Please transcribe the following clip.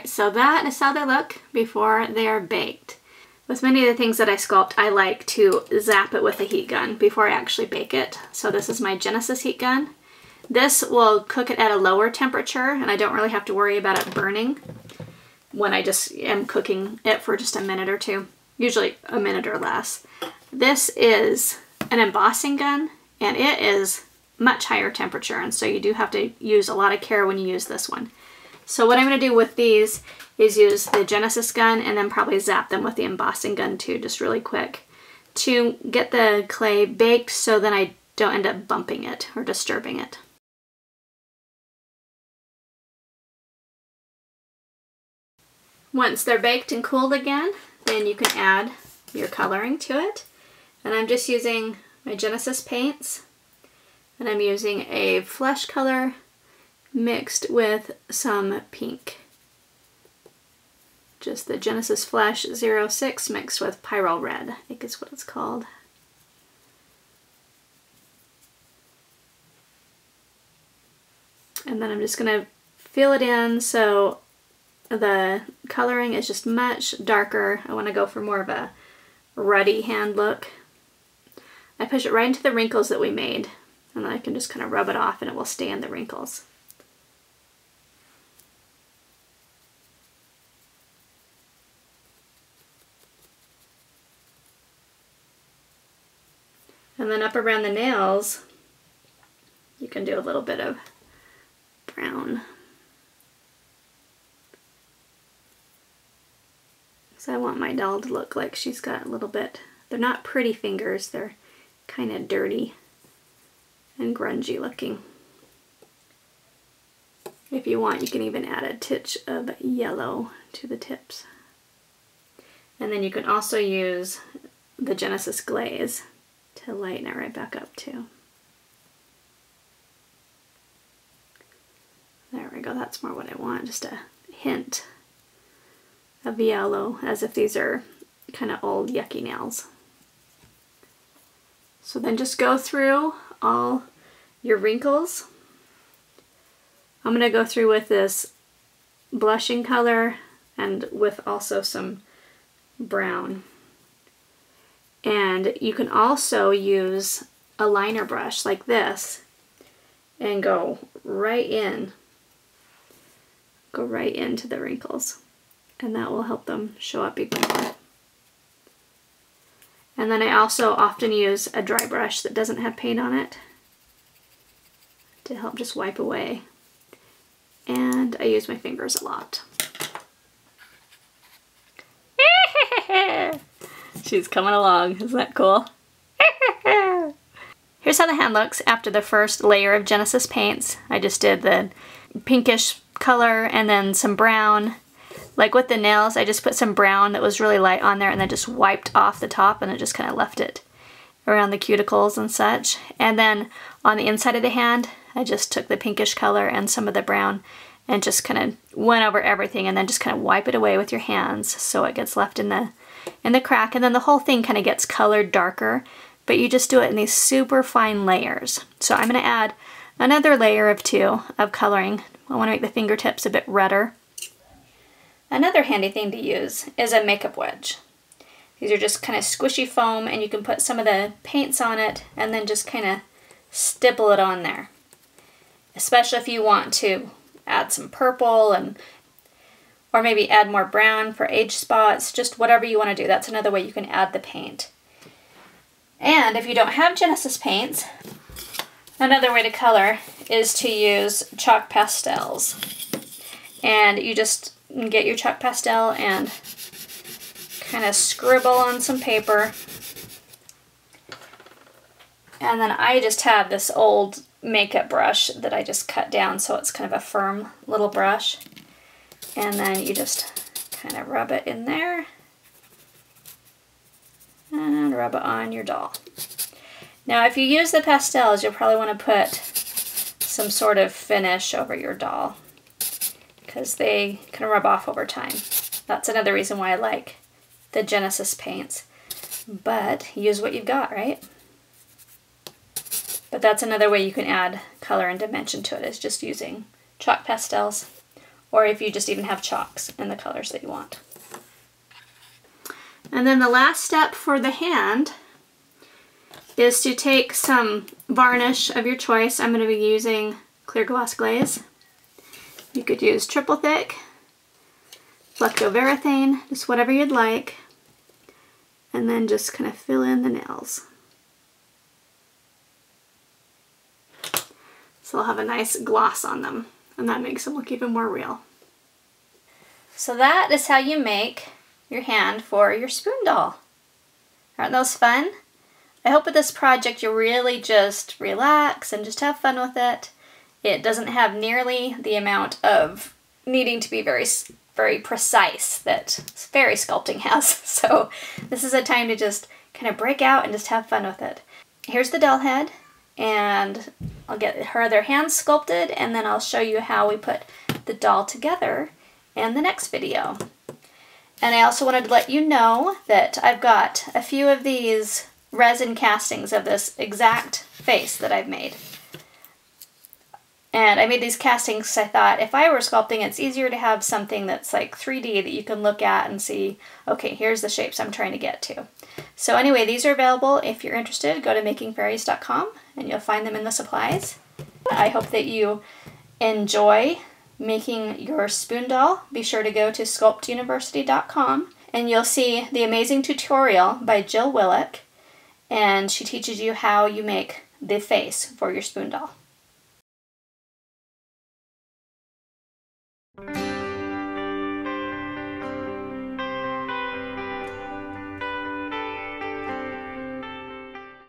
Alright, so that is how they look before they are baked. With many of the things that I sculpt, I like to zap it with a heat gun before I actually bake it. So this is my Genesis heat gun. This will cook it at a lower temperature, and I don't really have to worry about it burning when I just am cooking it for just a minute or two, usually a minute or less. This is an embossing gun, and it is much higher temperature, and so you do have to use a lot of care when you use this one. So what I'm going to do with these is use the Genesis gun and then probably zap them with the embossing gun too, just really quick, to get the clay baked so then I don't end up bumping it or disturbing it. Once they're baked and cooled again, then you can add your coloring to it. And I'm just using my Genesis paints, and I'm using a flesh color mixed with some pink. Just the Genesis Flesh 06 mixed with Pyro Red, I think is what it's called. And then I'm just going to fill it in so the coloring is just much darker. I want to go for more of a ruddy hand look. I push it right into the wrinkles that we made, and then I can just kind of rub it off and it will stay in the wrinkles. And then up around the nails, you can do a little bit of brown. So I want my doll to look like she's got a little bit, they're not pretty fingers, they're kind of dirty and grungy looking. If you want, you can even add a titch of yellow to the tips. And then you can also use the Genesis glaze to lighten it right back up too. There we go, that's more what I want, just a hint of yellow, as if these are kind of old yucky nails. So then just go through all your wrinkles. I'm going to go through with this blushing color and with also some brown. And you can also use a liner brush like this and go right into the wrinkles. And that will help them show up even more. And then I also often use a dry brush that doesn't have paint on it to help just wipe away. And I use my fingers a lot. She's coming along, isn't that cool? Here's how the hand looks after the first layer of Genesis paints. I just did the pinkish color and then some brown. Like with the nails, I just put some brown that was really light on there and then just wiped off the top, and it just kind of left it around the cuticles and such. And then on the inside of the hand, I just took the pinkish color and some of the brown and just kind of went over everything, and then just kind of wipe it away with your hands so it gets left in the crack. And then the whole thing kind of gets colored darker, but you just do it in these super fine layers. So I'm going to add another layer of 2 of coloring. I want to make the fingertips a bit redder. Another handy thing to use is a makeup wedge. These are just kind of squishy foam, and you can put some of the paints on it and then just kind of stipple it on there. Especially if you want to add some purple or maybe add more brown for age spots, just whatever you want to do. That's another way you can add the paint. And if you don't have Genesis paints, another way to color is to use chalk pastels. And you just get your chalk pastel and kind of scribble on some paper. And then I just have this old makeup brush that I just cut down so it's kind of a firm little brush. And then you just kind of rub it in there and rub it on your doll. Now if you use the pastels, you'll probably want to put some sort of finish over your doll, because they can rub off over time. That's another reason why I like the Genesis paints. But use what you've got, right? But that's another way you can add color and dimension to it, is just using chalk pastels or if you just even have chalks in the colors that you want. And then the last step for the hand is to take some varnish of your choice. I'm going to be using clear gloss glaze. You could use triple thick, flectoverathane, just whatever you'd like, and then just kind of fill in the nails. So they'll have a nice gloss on them, and that makes them look even more real. So that is how you make your hand for your spoon doll. Aren't those fun? I hope with this project you'll really just relax and just have fun with it. It doesn't have nearly the amount of needing to be very precise that fairy sculpting has. So this is a time to just kind of break out and just have fun with it. Here's the doll head, and I'll get her other hand sculpted, and then I'll show you how we put the doll together in the next video. And I also wanted to let you know that I've got a few of these resin castings of this exact face that I've made. And I made these castings because I thought if I were sculpting, it's easier to have something that's like 3D that you can look at and see, okay, here's the shapes I'm trying to get to. So anyway, these are available. If you're interested, go to makingfairies.com and you'll find them in the supplies. I hope that you enjoy making your spoon doll. Be sure to go to sculptuniversity.com and you'll see the amazing tutorial by Jill Willock, and she teaches you how you make the face for your spoon doll.